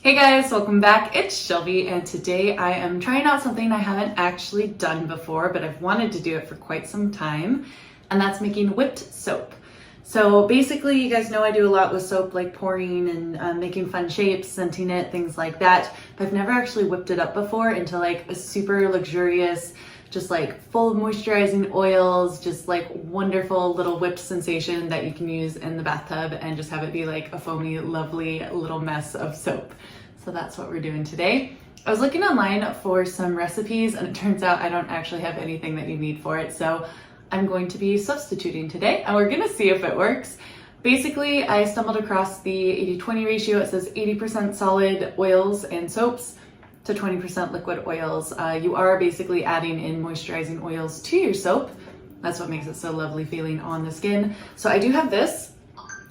Hey guys, welcome back. It's Shelby, and today I am trying out something I haven't actually done before, but I've wanted to do it for quite some time, and that's making whipped soap. So basically, you guys know I do a lot with soap, like pouring and making fun shapes, scenting it, things like that, but I've never actually whipped it up before into like a super luxurious, just like full of moisturizing oils, just like wonderful little whipped sensation that you can use in the bathtub and just have it be like a foamy, lovely little mess of soap. So that's what we're doing today. I was looking online for some recipes and it turns out I don't actually have anything that you need for it. So I'm going to be substituting today and we're gonna see if it works. Basically, I stumbled across the 80-20 ratio. It says 80% solid oils and soaps to 20% liquid oils. You are basically adding in moisturizing oils to your soap. That's what makes it so lovely feeling on the skin. So I do have this,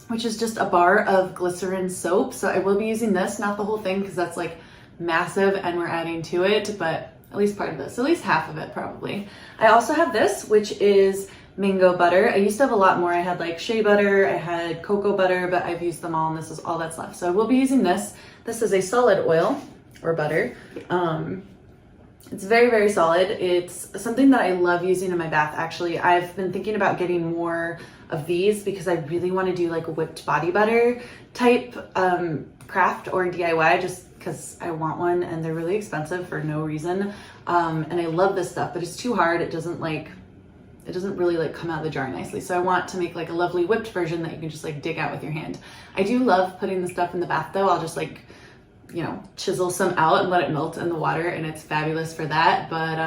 which is just a bar of glycerin soap. So I will be using this, not the whole thing, because that's like massive and we're adding to it, but at least part of this, at least half of it probably. I also have this, which is mango butter. I used to have a lot more. I had like shea butter, I had cocoa butter, but I've used them all and this is all that's left. So I will be using this. This is a solid oil or butter. It's very, very solid. It's something that I love using in my bath. Actually, I've been thinking about getting more of these because I really want to do like a whipped body butter type craft or DIY, just because I want one and they're really expensive for no reason. And I love this stuff, but it's too hard. It doesn't really like come out of the jar nicely. So I want to make like a lovely whipped version that you can just like dig out with your hand. I do love putting the stuff in the bath though. I'll just like, you know, chisel some out and let it melt in the water and it's fabulous for that. But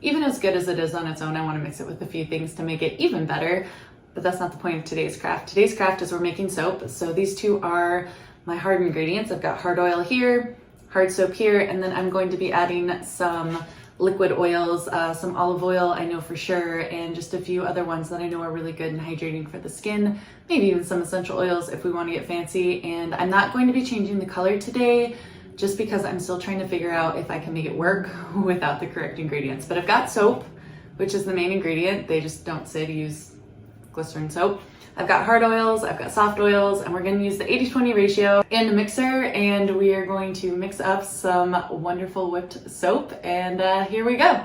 even as good as it is on its own, I want to mix it with a few things to make it even better. But that's not the point of today's craft. Today's craft is we're making soap. So these two are my hard ingredients. I've got hard oil here, hard soap here, and then I'm going to be adding some liquid oils, some olive oil I know for sure, and just a few other ones that I know are really good and hydrating for the skin, maybe even some essential oils if we want to get fancy. And I'm not going to be changing the color today just because I'm still trying to figure out if I can make it work without the correct ingredients. But I've got soap, which is the main ingredient. They just don't say to use glycerin soap. I've got hard oils, I've got soft oils, and we're gonna use the 80-20 ratio in a mixer, and we are going to mix up some wonderful whipped soap, and here we go.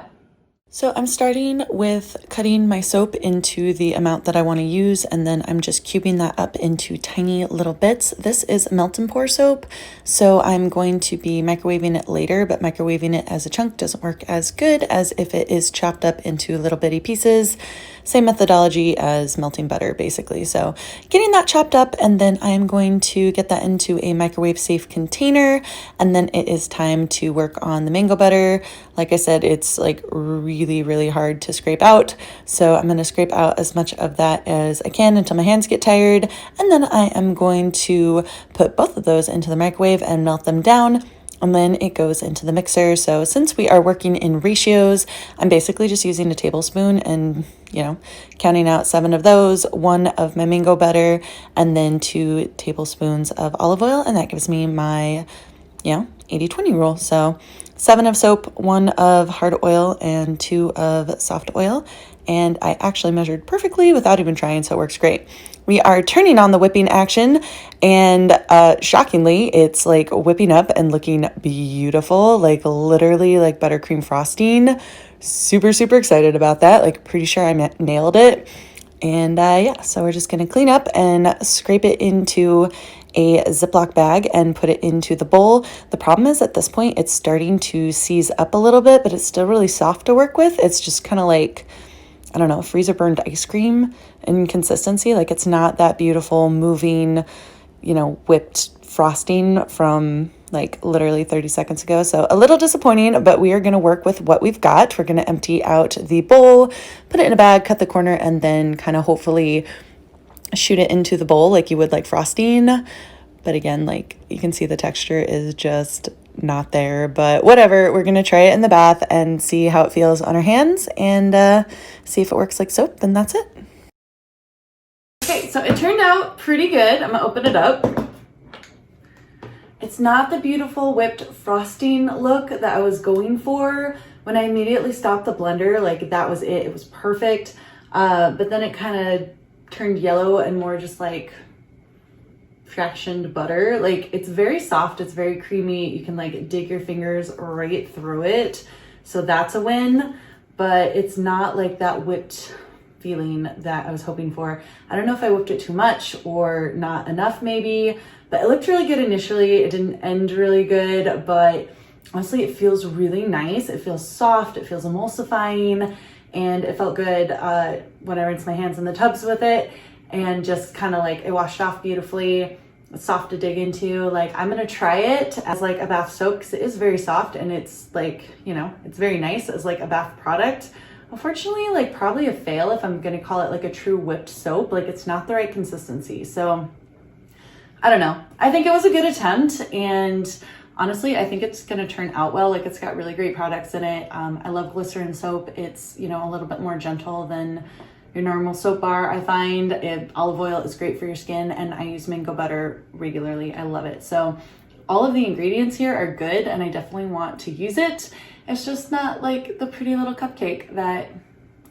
So I'm starting with cutting my soap into the amount that I want to use, and then I'm just cubing that up into tiny little bits. This is melt and pour soap, so I'm going to be microwaving it later, but microwaving it as a chunk doesn't work as good as if it is chopped up into little bitty pieces. Same methodology as melting butter, basically. So getting that chopped up, and then I'm going to get that into a microwave safe container, and then it is time to work on the mango butter. Like I said, it's like really hard to scrape out. So I'm going to scrape out as much of that as I can until my hands get tired. And then I am going to put both of those into the microwave and melt them down. And then it goes into the mixer. So since we are working in ratios, I'm basically just using a tablespoon and, you know, counting out 7 of those, 1 of my mango butter, and then 2 tablespoons of olive oil. And that gives me my, 80-20 rule. So 7 of soap, 1 of hard oil, and 2 of soft oil. And I actually measured perfectly without even trying, so it works great. We are turning on the whipping action, and shockingly, it's like whipping up and looking beautiful, like literally like buttercream frosting. Super excited about that. Like pretty sure I nailed it. And so we're just gonna clean up and scrape it into a Ziploc bag and put it into the bowl. The problem is at this point, it's starting to seize up a little bit, but it's still really soft to work with. It's just kind of like, I don't know, freezer burned ice cream in consistency. Like it's not that beautiful moving, whipped frosting from like literally 30 seconds ago. So a little disappointing, but we are going to work with what we've got. We're going to empty out the bowl, put it in a bag, cut the corner, and then kind of hopefully shoot it into the bowl like you would like frosting. But again, like you can see the texture is just not there, but whatever. We're going to try it in the bath and see how it feels on our hands and see if it works like soap, and that's it. Okay, so it turned out pretty good. I'm gonna open it up. It's not the beautiful whipped frosting look that I was going for. When I immediately stopped the blender, like that was it. It was perfect. But then it kind of turned yellow and more just like fractioned butter. Like it's very soft, it's very creamy. You can like dig your fingers right through it. So that's a win, but it's not like that whipped feeling that I was hoping for. I don't know if I whipped it too much or not enough maybe, but it looked really good initially. It didn't end really good, but honestly, it feels really nice. It feels soft, it feels emulsifying, and it felt good when I rinsed my hands in the tubs with it, and just kind of like it washed off beautifully. It's soft to dig into. Like I'm gonna try it as like a bath soap because it is very soft and it's like, you know, it's very nice as like a bath product. Unfortunately, like probably a fail if I'm gonna call it like a true whipped soap. Like it's not the right consistency. So I don't know. I think it was a good attempt, and honestly, I think it's gonna turn out well. Like it's got really great products in it. I love glycerin soap. It's, you know, a little bit more gentle than your normal soap bar. I find olive oil is great for your skin, and I use mango butter regularly. I love it. So all of the ingredients here are good, and I definitely want to use it. It's just not like the pretty little cupcake that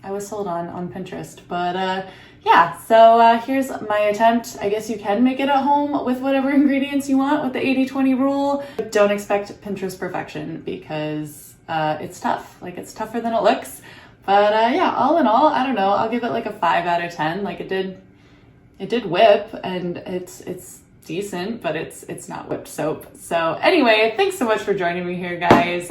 I was sold on Pinterest. But yeah, so here's my attempt. I guess you can make it at home with whatever ingredients you want with the 80-20 rule. Don't expect Pinterest perfection because it's tough. Like it's tougher than it looks. But yeah, all in all, I don't know. I'll give it like a 5 out of 10. Like it did whip, and it's decent, but it's not whipped soap. So anyway, thanks so much for joining me here, guys,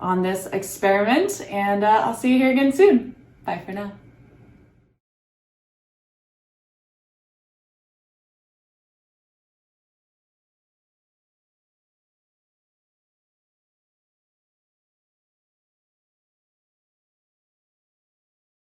on this experiment, and I'll see you here again soon. Bye for now.